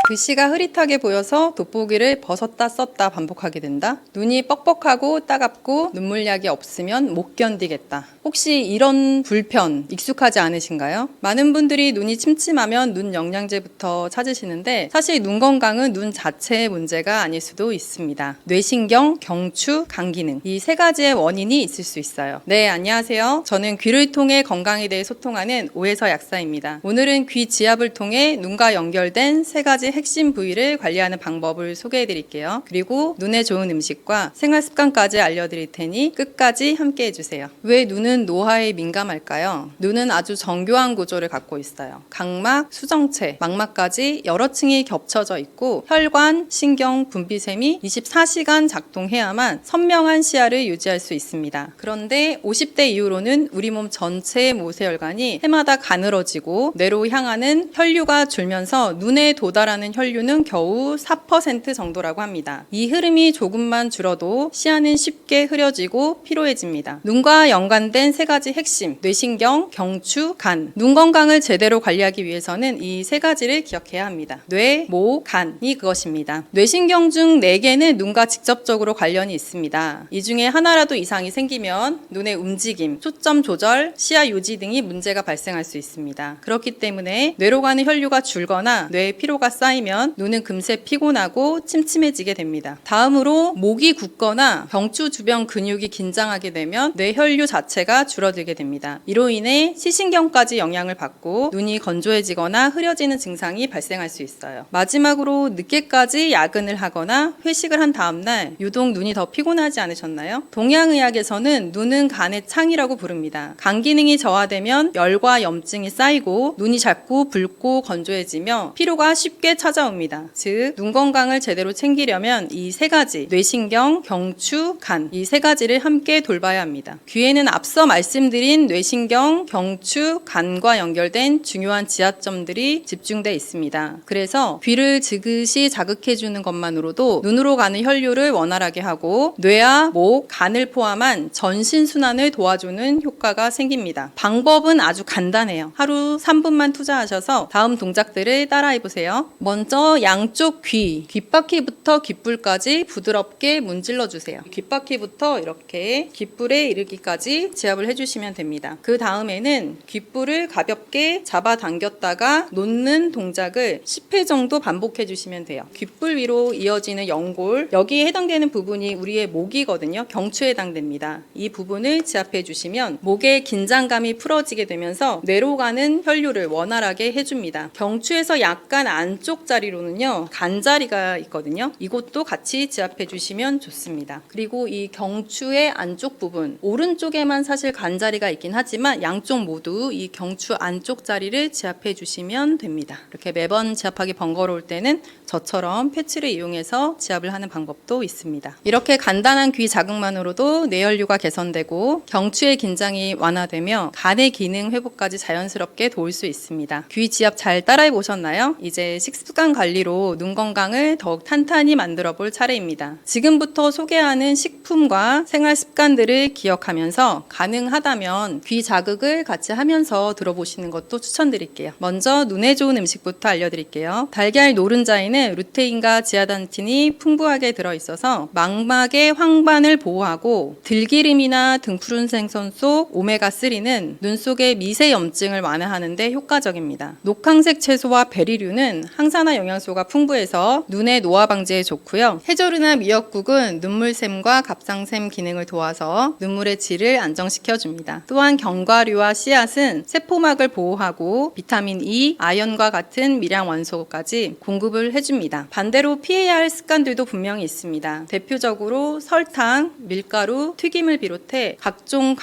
글씨가 흐릿하게 보여서 돋보기를 벗었다 썼다 반복하게 된다. 눈이 뻑뻑하고 따갑고 눈물약이 없으면 못 견디겠다. 혹시 이런 불편 익숙하지 않으신가요? 많은 분들이 눈이 침침하면 눈 영양제부터 찾으시는데 사실 눈 건강은 눈 자체의 문제가 아닐 수도 있습니다. 뇌신경, 경추, 간 기능 이 세 가지의 원인이 있을 수 있어요. 네, 안녕하세요. 저는 귀를 통해 건강에 대해 소통하는 오혜서 약사입니다. 오늘은 귀 지압을 통해 눈과 연결된 세 가지 핵심 부위를 관리하는 방법을 소개해 드릴게요. 그리고 눈에 좋은 음식과 생활 습관까지 알려드릴 테니 끝까지 함께 해주세요. 왜 눈은 노화에 민감할까요? 눈은 아주 정교한 구조를 갖고 있어요. 각막, 수정체, 망막까지 여러 층이 겹쳐져 있고 혈관, 신경, 분비샘이 24시간 작동해야만 선명한 시야를 유지할 수 있습니다. 그런데 50대 이후로는 우리 몸 전체의 모세혈관이 해마다 가늘어지고 뇌로 향하는 혈류가 줄면서 눈에 도달하는 혈류는 겨우 4% 정도라고 합니다. 이 흐름이 조금만 줄어도 시야는 쉽게 흐려지고 피로해집니다. 눈과 연관된 세 가지 핵심, 뇌신경, 경추, 간. 눈 건강을 제대로 관리하기 위해서는 이 세 가지를 기억해야 합니다. 뇌, 모, 간이 그것입니다. 뇌신경 중 4개는 눈과 직접적으로 관련이 있습니다. 이 중에 하나라도 이상이 생기면 눈의 움직임, 초점 조절, 시야 유지 등이 문제가 발생할 수 있습니다. 그렇기 때문에 뇌로 가는 혈류가 줄거나 뇌에 피로가 쌓이면 눈은 금세 피곤하고 침침해지게 됩니다. 다음으로 목이 굳거나 경추 주변 근육이 긴장하게 되면 뇌 혈류 자체가 줄어들게 됩니다. 이로 인해 시신경까지 영향을 받고 눈이 건조해지거나 흐려지는 증상이 발생할 수 있어요. 마지막으로 늦게까지 야근을 하거나 회식을 한 다음날 유독 눈이 더 피곤하지 않으셨나요? 동양의학에서는 눈은 간의 창이라고 부릅니다. 간 기능이 저하되면 열과 염증이 쌓이고 눈이 자꾸 붉고 건조해지며 피로가 쉽게 찾아옵니다. 즉, 눈 건강을 제대로 챙기려면 이 세 가지, 뇌신경, 경추, 간, 이 세 가지를 함께 돌봐야 합니다. 귀에는 앞서 말씀드린 뇌신경, 경추, 간과 연결된 중요한 지하점들이 집중되어 있습니다. 그래서 귀를 지그시 자극해주는 것만으로도 눈으로 가는 혈류를 원활하게 하고 뇌와 목, 간을 포함한 전신순환을 도와주는 효과가 생깁니다. 방법은 아주 간단해요. 하루 3분만 투자하셔서 다음 동작들을 따라해보세요. 먼저 양쪽 귀, 귓바퀴부터 귓불까지 부드럽게 문질러 주세요. 귓바퀴부터 이렇게 귓불에 이르기까지 지압을 해주시면 됩니다. 그 다음에는 귓불을 가볍게 잡아당겼다가 놓는 동작을 10회 정도 반복해 주시면 돼요. 귓불 위로 이어지는 연골, 여기에 해당되는 부분이 우리의 목이거든요. 경추에 해당됩니다. 이 부분을 지압해 주시면 목의 긴장감이 풀어지게 되면서 뇌로 가는 혈류를 원활하게 해줍니다. 경추에서 약간 안쪽 자리로는요, 간자리가 있거든요. 이곳도 같이 지압해 주시면 좋습니다. 그리고 이 경추의 안쪽 부분, 오른쪽에만 사실 간자리가 있긴 하지만 양쪽 모두 이 경추 안쪽 자리를 지압해 주시면 됩니다. 이렇게 매번 지압하기 번거로울 때는 저처럼 패치를 이용해서 지압을 하는 방법도 있습니다. 이렇게 간단한 귀 자극만으로도 뇌혈류가 개선되고 경추의 긴장이 완화되며 간의 기능 회복까지 자연스럽게 도울 수 있습니다. 귀 지압 잘 따라해 보셨나요? 이제 식습관 관리로 눈 건강을 더욱 탄탄히 만들어 볼 차례입니다. 지금부터 소개하는 식품과 생활 습관들을 기억하면서 가능하다면 귀 자극을 같이 하면서 들어보시는 것도 추천드릴게요. 먼저 눈에 좋은 음식부터 알려드릴게요. 달걀 노른자에는 루테인과 지아단틴이 풍부하게 들어있어서 망막의 황반을 보호하고 들기름이나 등푸른 생선 속 오메가3는 눈 속의 미세 염증을 완화하는 데 효과적입니다. 녹황색 채소와 베리류는 항산화 영양소가 풍부해서 눈의 노화 방지에 좋고요. 해조류나 미역국은 눈물샘과 갑상샘 기능을 도와서 눈물의 질을 안정시켜줍니다. 또한 견과류와 씨앗은 세포막을 보호하고 비타민 E, 아연과 같은 미량 원소까지 공급을 해줍니다. 반대로 피해야 할 습관들도 분명히 있습니다. 대표적으로 설탕, 밀가루, 튀김을 비롯해 각종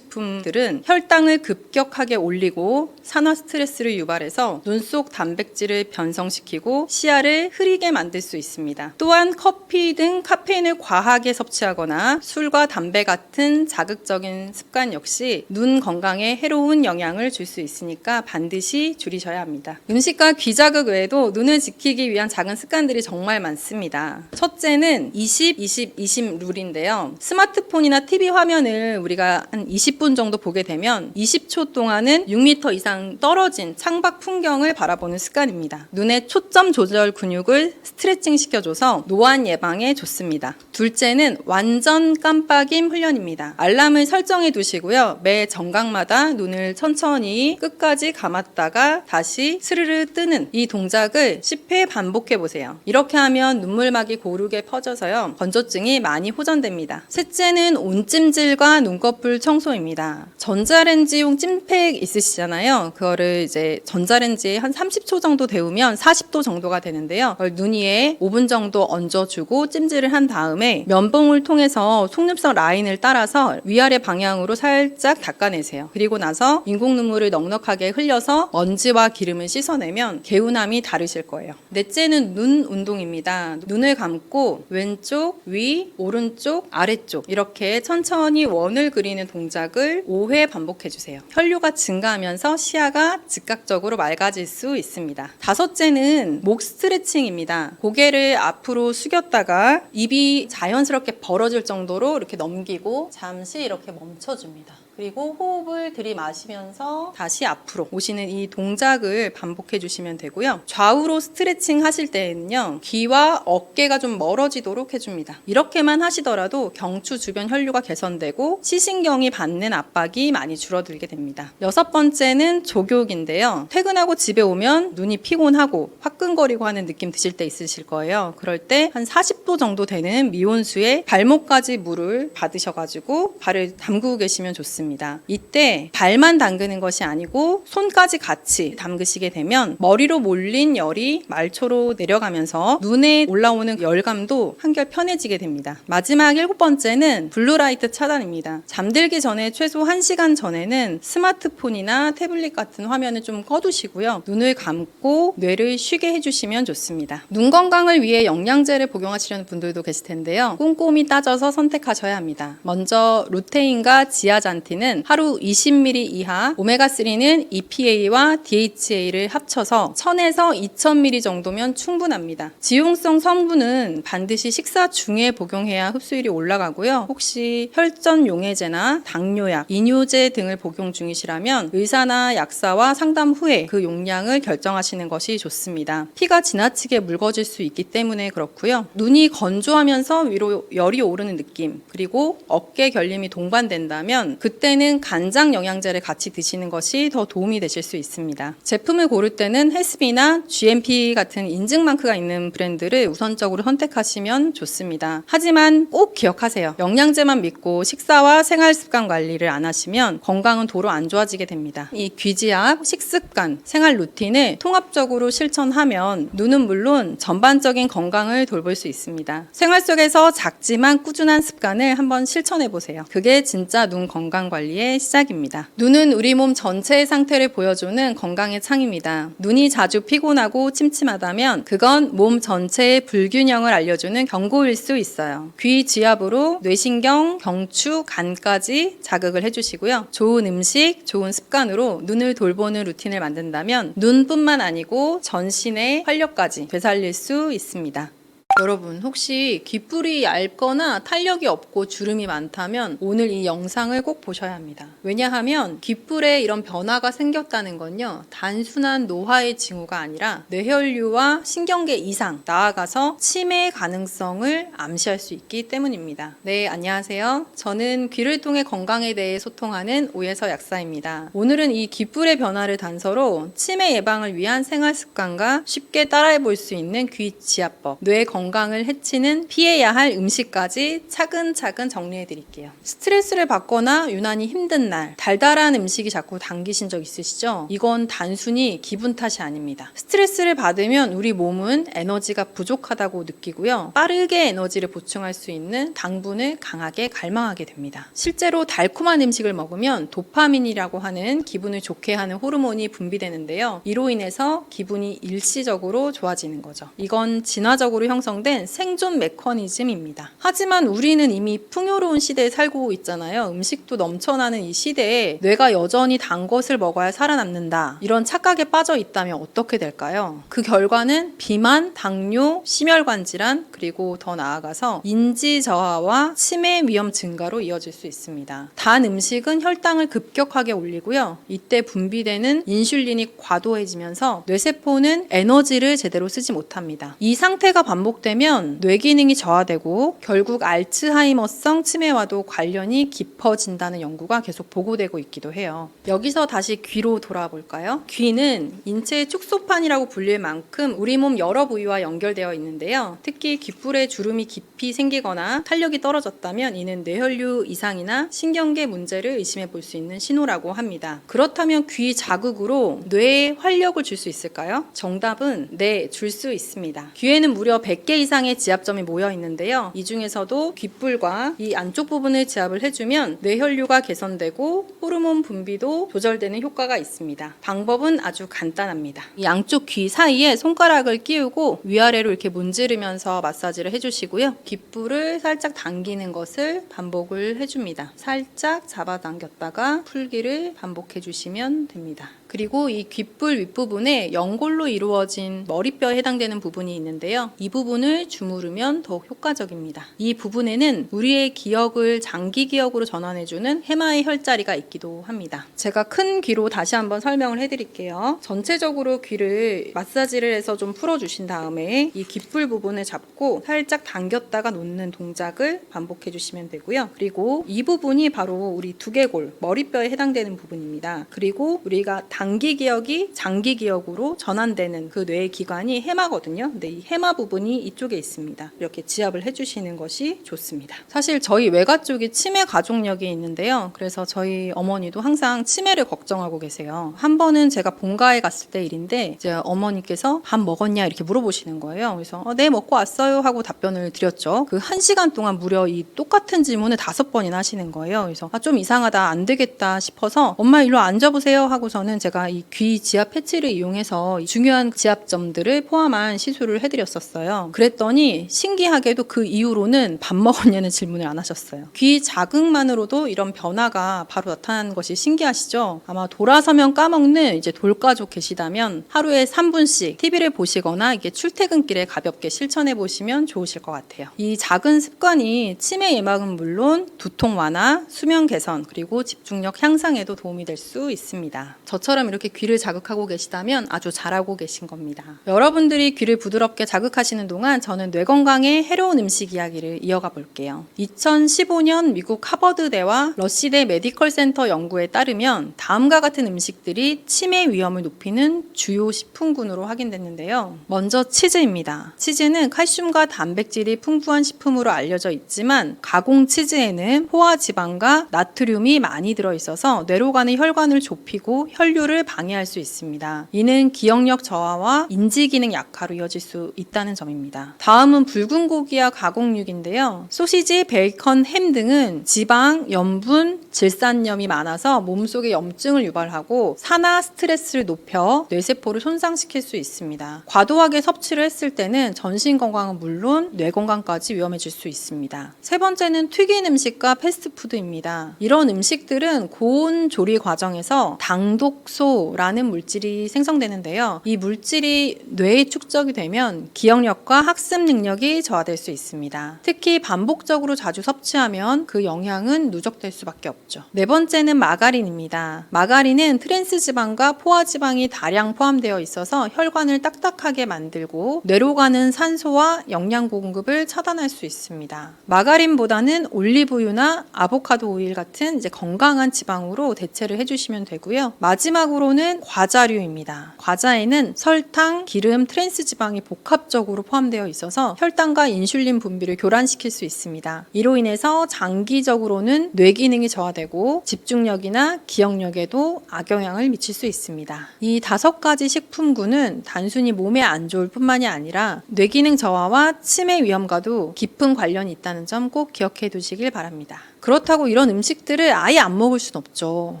가공식품들은 혈당을 급격하게 올리고 산화 스트레스를 유발해서 눈 속 단백질을 변성시키고 시야를 흐리게 만들 수 있습니다. 또한 커피 등 카페인을 과하게 섭취하거나 술과 담배 같은 자극적인 습관 역시 눈 건강에 해로운 영향을 줄 수 있으니까 반드시 줄이셔야 합니다. 음식과 귀 자극 외에도 눈을 지키기 위한 작은 습관들이 정말 많습니다. 첫째는 20, 20, 20 룰인데요. 스마트폰이나 TV 화면을 우리가 한 20분 정도 보게 되면 20초 동안은 6m 이상 떨어진 창밖 풍경을 바라보는 습관입니다. 눈에 눈의 초점 조절 근육을 스트레칭 시켜줘서 노안 예방에 좋습니다. 둘째는 완전 깜빡임 훈련입니다. 알람을 설정해 두시고요. 매 정각마다 눈을 천천히 끝까지 감았다가 다시 스르르 뜨는 이 동작을 10회 반복해 보세요. 이렇게 하면 눈물막이 고르게 퍼져서요. 건조증이 많이 호전됩니다. 셋째는 온찜질과 눈꺼풀 청소입니다. 전자레인지용 찜팩 있으시잖아요. 그거를 이제 전자레인지에 한 30초 정도 데우면 40도 정도가 되는데요. 그걸 눈 위에 5분 정도 얹어주고 찜질을 한 다음에 면봉을 통해서 속눈썹 라인을 따라서 위아래 방향으로 살짝 닦아내세요. 그리고 나서 인공 눈물을 넉넉하게 흘려서 먼지와 기름을 씻어내면 개운함이 다르실 거예요. 넷째는 눈 운동입니다. 눈을 감고 왼쪽, 위, 오른쪽, 아래쪽 이렇게 천천히 원을 그리는 동작을 5회 반복해주세요. 혈류가 증가하면서 시야가 즉각적으로 맑아질 수 있습니다. 다섯째는 목 스트레칭입니다. 고개를 앞으로 숙였다가 입이 자연스럽게 벌어질 정도로 이렇게 넘기고 잠시 이렇게 멈춰줍니다. 그리고 호흡을 들이마시면서 다시 앞으로 오시는 이 동작을 반복해 주시면 되고요. 좌우로 스트레칭 하실 때에는요, 귀와 어깨가 좀 멀어지도록 해줍니다. 이렇게만 하시더라도 경추 주변 혈류가 개선되고 시신경이 받는 압박이 많이 줄어들게 됩니다. 여섯 번째는 족욕인데요. 퇴근하고 집에 오면 눈이 피곤하고 화끈거리고 하는 느낌 드실 때 있으실 거예요. 그럴 때 한 40도 정도 되는 미온수에 발목까지 물을 받으셔가지고 발을 담그고 계시면 좋습니다. 이때 발만 담그는 것이 아니고 손까지 같이 담그시게 되면 머리로 몰린 열이 말초로 내려가면서 눈에 올라오는 열감도 한결 편해지게 됩니다. 마지막 7번째는 블루라이트 차단입니다. 잠들기 전에 최소 1시간 전에는 스마트폰이나 태블릿 같은 화면을 좀 꺼두시고요. 눈을 감고 뇌를 쉬게 해주시면 좋습니다. 눈 건강을 위해 영양제를 복용하시려는 분들도 계실 텐데요. 꼼꼼히 따져서 선택하셔야 합니다. 먼저 루테인과 지아잔틴은 하루 20ml 이하, 오메가3는 EPA와 DHA를 합쳐서 1000에서 2000ml 정도면 충분합니다. 지용성 성분은 반드시 식사 중에 복용해야 흡수율이 올라가고요. 혹시 혈전 용해제나 당뇨약, 이뇨제 등을 복용 중이시라면 의사나 약사와 상담 후에 그 용량을 결정하시는 것이 좋습니다. 피가 지나치게 묽어질 수 있기 때문에 그렇고요. 눈이 건조하면서 위로 열이 오르는 느낌, 그리고 어깨 결림이 동반된다면 그때는 간장 영양제를 같이 드시는 것이 더 도움이 되실 수 있습니다. 제품을 고를 때는 헬스비나 GMP 같은 인증 마크가 있는 브랜드를 우선적으로 선택하시면 좋습니다. 하지만 꼭 기억하세요. 영양제만 믿고 식사와 생활 습관 관리를 안 하시면 건강은 도로 안 좋아지게 됩니다. 이 귀지압, 식습관, 생활 루틴을 통합적으로 실천하면 눈은 물론 전반적인 건강을 돌볼 수 있습니다. 생활 속에서 작지만 꾸준한 습관을 한번 실천해 보세요. 그게 진짜 눈 건강 관리의 시작입니다. 눈은 우리 몸 전체의 상태를 보여주는 건강의 창입니다. 눈이 자주 피곤하고 침침하다면 그건 몸 전체의 불균형을 알려주는 경고일 수 있어요. 귀 지압으로 뇌신경, 경추, 간까지 자극을 해주시고요. 좋은 음식, 좋은 습관으로 눈을 돌보는 루틴을 만든다면 눈뿐만 아니고 전신의 활력까지 되살릴 수 있습니다. 여러분, 혹시 귓불이 얇거나 탄력이 없고 주름이 많다면 오늘 이 영상을 꼭 보셔야 합니다. 왜냐하면 귓불에 이런 변화가 생겼다는 건요, 단순한 노화의 징후가 아니라 뇌혈류와 신경계 이상, 나아가서 치매 가능성을 암시할 수 있기 때문입니다. 네, 안녕하세요. 저는 귀를 통해 건강에 대해 소통하는 오예서 약사입니다. 오늘은 이 귓불의 변화를 단서로 치매 예방을 위한 생활 습관과 쉽게 따라해 볼 수 있는 귀 지압법, 뇌 건강을 해치는 피해야 할 음식까지 차근차근 정리해 드릴게요. 스트레스를 받거나 유난히 힘든 날, 달달한 음식이 자꾸 당기신 적 있으시죠? 이건 단순히 기분 탓이 아닙니다. 스트레스를 받으면 우리 몸은 에너지가 부족하다고 느끼고요. 빠르게 에너지를 보충할 수 있는 당분을 강하게 갈망하게 됩니다. 실제로 달콤한 음식을 먹으면 도파민이라고 하는 기분을 좋게 하는 호르몬이 분비되는데요. 이로 인해서 기분이 일시적으로 좋아지는 거죠. 이건 진화적으로 형성된 형성된 생존 메커니즘입니다. 하지만 우리는 이미 풍요로운 시대에 살고 있잖아요. 음식도 넘쳐나는 이 시대에 뇌가 여전히 단 것을 먹어야 살아남는다, 이런 착각에 빠져 있다면 어떻게 될까요? 그 결과는 비만, 당뇨, 심혈관 질환, 그리고 더 나아가서 인지 저하와 치매 위험 증가로 이어질 수 있습니다. 단 음식은 혈당을 급격하게 올리고요. 이때 분비되는 인슐린이 과도해지면서 뇌세포는 에너지를 제대로 쓰지 못합니다. 이 상태가 반복되면 뇌 기능이 저하되고 결국 알츠하이머성 치매와도 관련이 깊어진다는 연구가 계속 보고되고 있기도 해요. 여기서 다시 귀로 돌아볼까요? 귀는 인체의 축소판이라고 불릴 만큼 우리 몸 여러 부위와 연결되어 있는데요. 특히 귓불에 주름이 깊이 생기거나 탄력이 떨어졌다면 이는 뇌혈류 이상이나 신경계 문제를 의심해 볼 수 있는 신호라고 합니다. 그렇다면 귀 자극으로 뇌에 활력을 줄 수 있을까요? 정답은 네, 줄 수 있습니다. 귀에는 무려 100개 이상의 지압점이 모여 있는데요. 이 중에서도 귓불과 이 안쪽 부분을 지압을 해주면 뇌혈류가 개선되고 호르몬 분비도 조절되는 효과가 있습니다. 방법은 아주 간단합니다. 이 양쪽 귀 사이에 손가락을 끼우고 위아래로 이렇게 문지르면서 마사지를 해주시고요. 귓불을 살짝 당기는 것을 반복을 해줍니다. 살짝 잡아당겼다가 풀기를 반복해 주시면 됩니다. 그리고 이 귓불 윗부분에 연골로 이루어진 머리뼈에 해당되는 부분이 있는데요. 이 부분을 주무르면 더욱 효과적입니다. 이 부분에는 우리의 기억을 장기 기억으로 전환해주는 해마의 혈자리가 있기도 합니다. 제가 큰 귀로 다시 한번 설명을 해드릴게요. 전체적으로 귀를 마사지를 해서 좀 풀어주신 다음에 이 귓불 부분을 잡고 살짝 당겼다가 놓는 동작을 반복해 주시면 되고요. 그리고 이 부분이 바로 우리 두개골, 머리뼈에 해당되는 부분입니다. 그리고 우리가 단기 기억이 장기 기억으로 전환되는 그 뇌의 기관이 해마거든요. 근데 이 해마 부분이 이쪽에 있습니다. 이렇게 지압을 해주시는 것이 좋습니다. 사실 저희 외가 쪽이 치매 가족력이 있는데요. 그래서 저희 어머니도 항상 치매를 걱정하고 계세요. 한 번은 제가 본가에 갔을 때 일인데 이제 어머니께서 밥 먹었냐 이렇게 물어보시는 거예요. 그래서 네, 먹고 왔어요 하고 답변을 드렸죠. 그 1시간 동안 무려 이 똑같은 질문을 5번이나 하시는 거예요. 그래서 좀 이상하다, 안 되겠다 싶어서 엄마 일로 앉아보세요 하고서는 제가 이 귀 지압 패치를 이용해서 중요한 지압점들을 포함한 시술을 해드렸었어요. 그랬더니 신기하게도 그 이후로는 밥 먹었냐는 질문을 안 하셨어요. 귀 자극만으로도 이런 변화가 바로 나타나는 것이 신기하시죠? 아마 돌아서면 까먹는 이제 돌가족 계시다면 하루에 3분씩 TV를 보시거나 이게 출퇴근길에 가볍게 실천해 보시면 좋으실 것 같아요. 이 작은 습관이 치매 예방은 물론 두통 완화, 수면 개선, 그리고 집중력 향상에도 도움이 될 수 있습니다. 저처럼 이렇게 귀를 자극하고 계시다면 아주 잘하고 계신 겁니다. 여러분들이 귀를 부드럽게 자극하시는 동안 저는 뇌 건강에 해로운 음식 이야기를 이어가 볼게요. 2015년 미국 하버드대와 러시대 메디컬 센터 연구에 따르면 다음과 같은 음식들이 치매 위험을 높이는 주요 식품군으로 확인됐는데요. 먼저 치즈입니다. 치즈는 칼슘과 단백질이 풍부한 식품으로 알려져 있지만 가공 치즈에는 포화 지방과 나트륨이 많이 들어있어서 뇌로 가는 혈관을 좁히고 혈류를 방해할 수 있습니다. 이는 기억력 저하와 인지 기능 약화로 이어질 수 있다는 점입니다. 다음은 붉은 고기와 가공육인데요. 소시지, 베이컨, 햄 등은 지방, 염분, 질산염이 많아서 몸속에 염증을 유발하고 산화 스트레스를 높여 뇌세포를 손상시킬 수 있습니다. 과도하게 섭취를 했을 때는 전신 건강은 물론 뇌 건강까지 위험해질 수 있습니다. 세 번째는 튀긴 음식과 패스트푸드입니다. 이런 음식들은 고온 조리 과정에서 당독소라는 물질이 생성되는데요. 이 물질이 뇌에 축적이 되면 기억력과 학습 능력이 저하될 수 있습니다. 특히 반복적으로 자주 섭취하면 그 영향은 누적될 수밖에 없죠. 네 번째는 마가린입니다. 마가린은 트랜스 지방과 포화 지방이 다량 포함되어 있어서 혈관을 딱딱하게 만들고 뇌로 가는 산소와 영양 공급을 차단할 수 있습니다. 마가린보다는 올리브유나 아보카도 오일 같은 이제 건강한 지방으로 대체를 해주시면 되고요. 마지막으로는 과자류입니다. 과자에는 설탕, 기름, 트랜스 지방이 복합적으로 포함되어 있어서 혈당과 인슐린 분비를 교란시킬 수 있습니다. 이로 인해서 장기적으로는 뇌 기능이 저하되고 집중력이나 기억력에도 악영향을 미칠 수 있습니다. 이 5가지 식품군은 단순히 몸에 안 좋을 뿐만이 아니라 뇌 기능 저하와 치매 위험과도 깊은 관련이 있다는 점 꼭 기억해 두시길 바랍니다. 그렇다고 이런 음식들을 아예 안 먹을 순 없죠.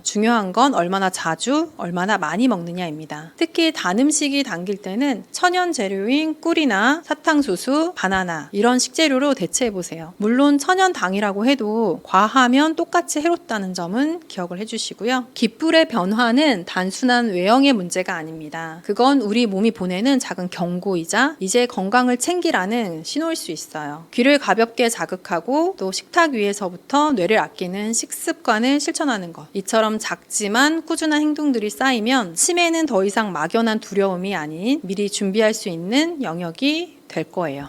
중요한 건 얼마나 자주 얼마나 많이 먹느냐입니다. 특히 단 음식이 당길 때는 천연 재료인 꿀이나 사탕수수, 바나나 이런 식재료로 대체해보세요. 물론 천연당이라고 해도 과하면 똑같이 해롭다는 점은 기억을 해주시고요. 귓불의 변화는 단순한 외형의 문제가 아닙니다. 그건 우리 몸이 보내는 작은 경고이자 이제 건강을 챙기라는 신호일 수 있어요. 귀를 가볍게 자극하고 또 식탁 위에서부터 뇌를 아끼는 식습관을 실천하는 것. 이처럼 작지만 꾸준한 행동들이 쌓이면 치매는 더 이상 막연한 두려움이 아닌 미리 준비할 수 있는 영역이 될 거예요.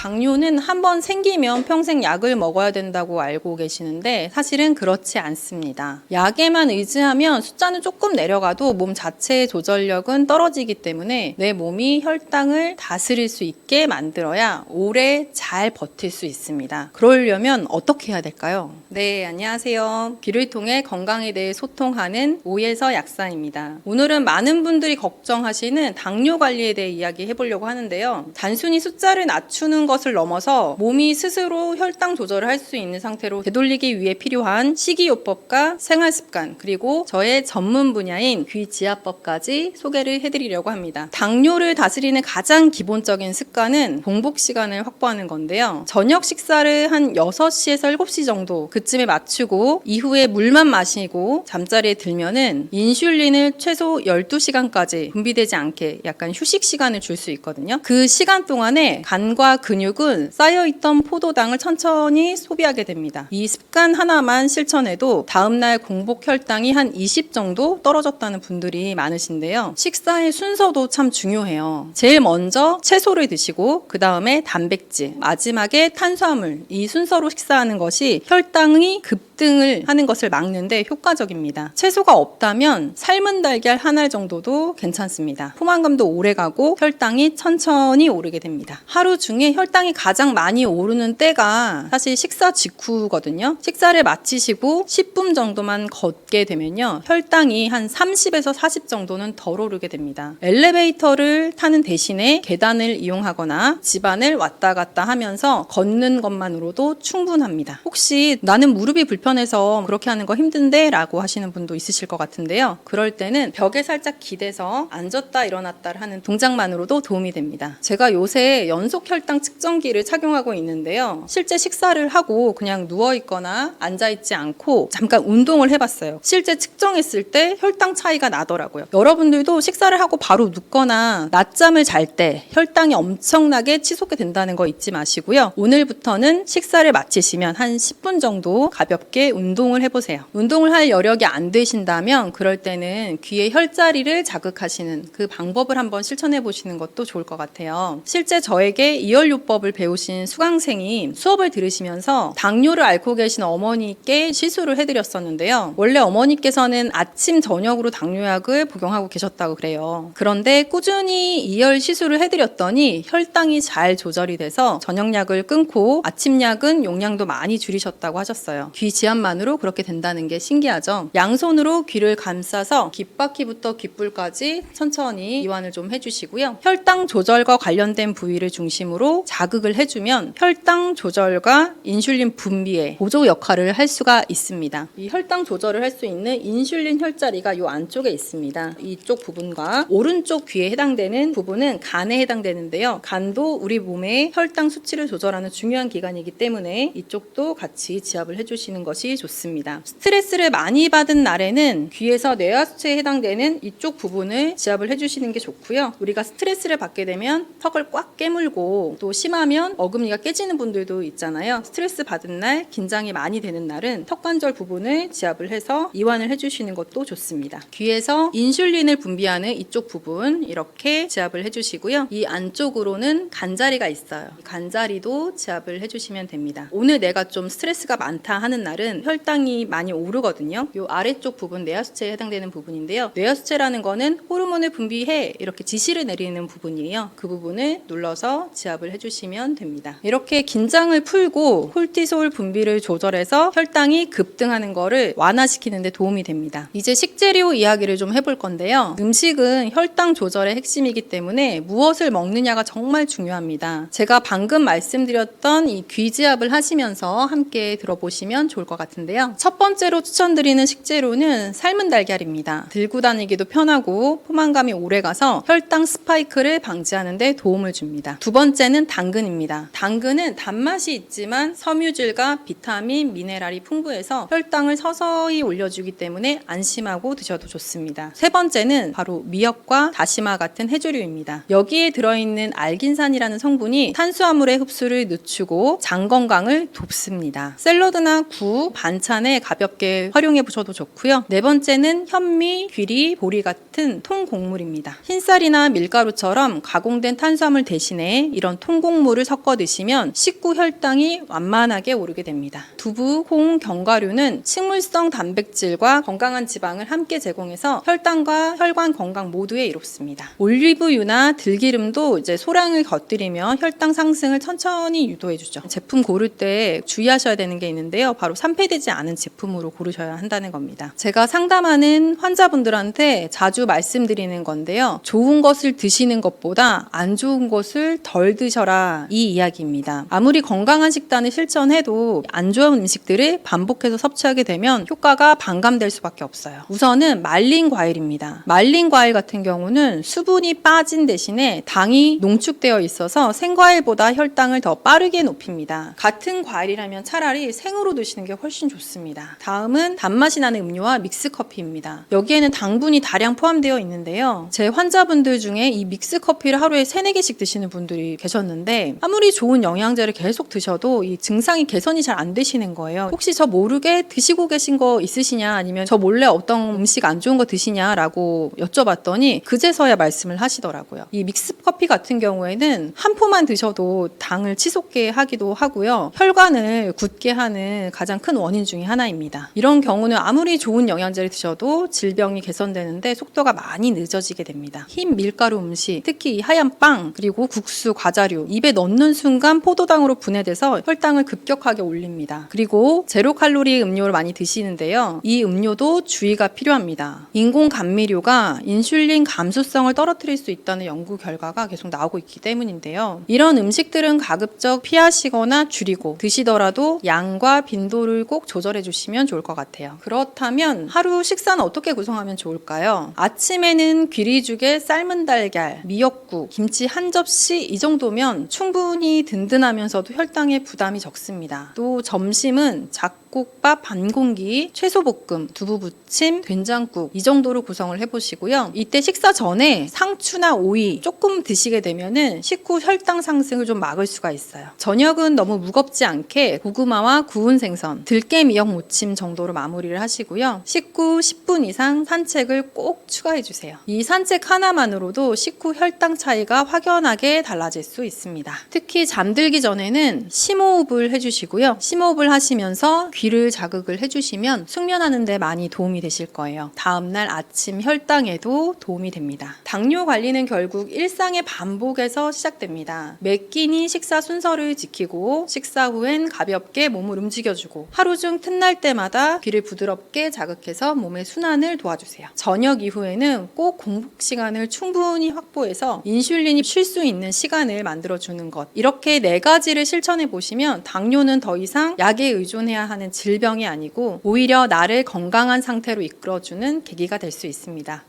당뇨는 한번 생기면 평생 약을 먹어야 된다고 알고 계시는데 사실은 그렇지 않습니다. 약에만 의지하면 숫자는 조금 내려가도 몸 자체의 조절력은 떨어지기 때문에 내 몸이 혈당을 다스릴 수 있게 만들어야 오래 잘 버틸 수 있습니다. 그러려면 어떻게 해야 될까요? 네, 안녕하세요. 귀를 통해 건강에 대해 소통하는 오예서 약사입니다. 오늘은 많은 분들이 걱정하시는 당뇨 관리에 대해 이야기해 보려고 하는데요. 단순히 숫자를 낮추는 것을 넘어서 몸이 스스로 혈당 조절을 할 수 있는 상태로 되돌리기 위해 필요한 식이요법과 생활습관, 그리고 저의 전문 분야인 귀지압법까지 소개를 해드리려고 합니다. 당뇨를 다스리는 가장 기본적인 습관은 공복 시간을 확보하는 건데요. 저녁 식사를 한 6시에서 7시 정도 그쯤에 맞추고 이후에 물만 마시고 잠자리에 들면은 인슐린을 최소 12시간까지 분비되지 않게 약간 휴식 시간을 줄 수 있거든요. 그 시간 동안에 간과 근육은 쌓여있던 포도당을 천천히 소비하게 됩니다. 이 습관 하나만 실천해도 다음날 공복 혈당이 한 20 정도 떨어졌다는 분들이 많으신데요. 식사의 순서도 참 중요해요. 제일 먼저 채소를 드시고 그 다음에 단백질, 마지막에 탄수화물, 이 순서로 식사하는 것이 혈당이 급등을 하는 것을 막는데 효과적입니다. 채소가 없다면 삶은 달걀 한 알 정도도 괜찮습니다. 포만감도 오래가고 혈당이 천천히 오르게 됩니다. 하루 중에 혈당이 가장 많이 오르는 때가 사실 식사 직후거든요. 식사를 마치시고 10분 정도만 걷게 되면요. 혈당이 한 30에서 40 정도는 덜 오르게 됩니다. 엘리베이터를 타는 대신에 계단을 이용하거나 집안을 왔다 갔다 하면서 걷는 것만으로도 충분합니다. 혹시 나는 무릎이 불편해서 그렇게 하는 거 힘든데 라고 하시는 분도 있으실 것 같은데요. 그럴 때는 벽에 살짝 기대서 앉았다 일어났다를 하는 동작만으로도 도움이 됩니다. 제가 요새 연속 혈당 측정기를 착용하고 있는데요. 실제 식사를 하고 그냥 누워있거나 앉아있지 않고 잠깐 운동을 해봤어요. 실제 측정했을 때 혈당 차이가 나더라고요. 여러분들도 식사를 하고 바로 눕거나 낮잠을 잘 때 혈당이 엄청나게 치솟게 된다는 거 잊지 마시고요. 오늘부터는 식사를 마치시면 한 10분 정도 가볍게 운동을 해보세요. 운동을 할 여력이 안 되신다면 그럴 때는 귀의 혈자리를 자극하시는 그 방법을 한번 실천해 보시는 것도 좋을 것 같아요. 실제 저에게 이혈요법을 배우신 수강생이 수업을 들으시면서 당뇨를 앓고 계신 어머니께 시술을 해드렸었는데요. 원래 어머니께서는 아침 저녁으로 당뇨약을 복용하고 계셨다고 그래요. 그런데 꾸준히 이혈 시술을 해드렸더니 혈당이 잘 조절이 돼서 저녁약을 끊고 아침약은 용량도 많이 줄이셨다고 하셨어요. 귀 지압만으로 그렇게 된다는 게 신기하죠. 양손으로 귀를 감싸서 귓바퀴부터 귓불까지 천천히 이완을 좀 해주시고요. 혈당 조절과 관련된 부위를 중심으로 자극을 해주면 혈당 조절과 인슐린 분비에 보조 역할을 할 수가 있습니다. 이 혈당 조절을 할 수 있는 인슐린 혈자리가 이 안쪽에 있습니다. 이쪽 부분과 오른쪽 귀에 해당되는 부분은 간에 해당되는데요. 간도 우리 몸의 혈당 수치를 조절하는 중요한 기관이기 때문에 이쪽도 같이 지압을 해주시는 것이 좋습니다. 스트레스를 많이 받은 날에는 귀에서 뇌하수체에 해당되는 이쪽 부분을 지압을 해주시는 게 좋고요. 우리가 스트레스를 받게 되면 턱을 꽉 깨물고 또 심하면 어금니가 깨지는 분들도 있잖아요. 스트레스 받은 날, 긴장이 많이 되는 날은 턱관절 부분을 지압을 해서 이완을 해주시는 것도 좋습니다. 귀에서 인슐린을 분비하는 이쪽 부분 이렇게 지압을 해주시고요. 이 안쪽으로는 간자리가 있어요. 간자리도 지압을 해주시면 됩니다. 오늘 내가 좀 스트레스가 많다 하는 날은 혈당이 많이 오르거든요. 이 아래쪽 부분 뇌하수체에 해당되는 부분인데요. 뇌하수체라는 거는 호르몬을 분비해 이렇게 지시를 내리는 부분이에요. 그 부분을 눌러서 지압을 해주시면 됩니다. 이렇게 긴장을 풀고 콜티솔 분비를 조절해서 혈당이 급등하는 거를 완화시키는 데 도움이 됩니다. 이제 식재료 이야기를 좀 해볼 건데요. 음식은 혈당 조절의 핵심이기 때문에 무엇을 먹느냐가 정말 중요합니다. 제가 방금 말씀드렸던 이 귀지압을 하시면서 함께 들어보시면 좋을 것 같은데요. 첫 번째로 추천드리는 식재료는 삶은 달걀입니다. 들고 다니기도 편하고 포만감이 오래가서 혈당 스파이크를 방지하는 데 도움을 줍니다. 두 번째는 당근입니다. 당근은 단맛이 있지만 섬유질과 비타민, 미네랄이 풍부해서 혈당을 서서히 올려주기 때문에 안심하고 드셔도 좋습니다. 세 번째는 바로 미역과 다시마 같은 해조류입니다. 여기에 들어있는 알긴산이라는 성분이 탄수화물의 흡수를 늦추고 장 건강을 돕습니다. 샐러드나 국, 반찬에 가볍게 활용해 보셔도 좋고요. 네 번째는 현미, 귀리, 보리 같은 통곡물입니다. 흰쌀이나 밀가루처럼 가공된 탄수화물 대신에 이런 통곡물을 섞어 드시면 식후 혈당이 완만하게 오르게 됩니다. 두부, 콩, 견과류는 식물성 단백질과 건강한 지방을 함께 제공해서 혈당과 혈관 건강 모두에 이롭습니다. 올리브유나 들기름도 이제 소량을 곁들이며 혈당 상승을 천천히 유도해주죠. 제품 고를 때 주의하셔야 되는 게 있는데요. 바로 산패되지 않은 제품으로 고르셔야 한다는 겁니다. 제가 상담하는 환자분들한테 자주 말씀드리는 건데요. 좋은 것을 드시는 것보다 안 좋은 것을 덜 드셔라, 이 이야기입니다. 아무리 건강한 식단을 실천해도 안 좋은 음식들을 반복해서 섭취하게 되면 효과가 반감될 수밖에 없어요. 우선은 말린 과일입니다. 말린 과일 같은 경우는 수분이 빠진 대신에 당이 농축되어 있어서 생과일보다 혈당을 더 빠르게 높입니다. 같은 과일이라면 차라리 생으로 드시는 게 훨씬 좋습니다. 다음은 단맛이 나는 음료와 믹스커피입니다. 여기에는 당분이 다량 포함되어 있는데요. 제 환자분들 중에 이 믹스커피를 하루에 3-4개씩 드시는 분들이 계셨는데 아무리 좋은 영양제를 계속 드셔도 이 증상이 개선이 잘 안 되시는 거예요. 혹시 저 모르게 드시고 계신 거 있으시냐, 아니면 저 몰래 어떤 음식 안 좋은 거 드시냐라고 여쭤봤더니 그제서야 말씀을 하시더라고요. 이 믹스커피 같은 경우에는 한 포만 드셔도 당을 치솟게 하기도 하고요. 혈관을 굳게 하는 가장 큰 원인 중에 하나입니다. 이런 경우는 아무리 좋은 영양제를 드셔도 질병이 개선되는데 속도가 많이 늦어지게 됩니다. 흰 밀가루 음식, 특히 이 하얀 빵, 그리고 국수, 과자류, 입에 넣는 순간 포도당으로 분해돼서 혈당을 급격하게 올립니다. 그리고 제로 칼로리 음료를 많이 드시는데요. 이 음료도 주의가 필요합니다. 인공 감미료가 인슐린 감수성을 떨어뜨릴 수 있다는 연구 결과가 계속 나오고 있기 때문인데요. 이런 음식들은 가급적 피하시거나 줄이고 드시더라도 양과 빈도를 꼭 조절해 주시면 좋을 것 같아요. 그렇다면 하루 식사는 어떻게 구성하면 좋을까요? 아침에는 귀리죽에 삶은 달걀, 미역국, 김치 한 접시, 이 정도면 충분히 든든하면서도 혈당에 부담이 적습니다. 또 점심은 잡곡밥 반 공기, 채소볶음, 두부부침, 된장국, 이 정도로 구성을 해보시고요. 이때 식사 전에 상추나 오이 조금 드시게 되면은 식후 혈당 상승을 좀 막을 수가 있어요. 저녁은 너무 무겁지 않게 고구마와 구운 생선, 들깨 미역 무침 정도로 마무리를 하시고요. 식후 10분 이상 산책을 꼭 추가해주세요. 이 산책 하나만으로도 식후 혈당 차이가 확연하게 달라질 수 있습니다. 특히 잠들기 전에는 심호흡을 해주시고요. 심호흡을 하시면서 귀를 자극을 해주시면 숙면하는 데 많이 도움이 되실 거예요. 다음날 아침 혈당에도 도움이 됩니다. 당뇨 관리는 결국 일상의 반복에서 시작됩니다. 매 끼니 식사 순서를 지키고 식사 후엔 가볍게 몸을 움직여주고 하루 중 틈날 때마다 귀를 부드럽게 자극해서 몸의 순환을 도와주세요. 저녁 이후에는 꼭 공복 시간을 충분히 확보해서 인슐린이 쉴 수 있는 시간을 만들어주는 것, 이렇게 4가지를 실천해 보시면 당뇨는 더 이상 약에 의존해야 하는 질병이 아니고 오히려 나를 건강한 상태로 이끌어주는 계기가 될 수 있습니다.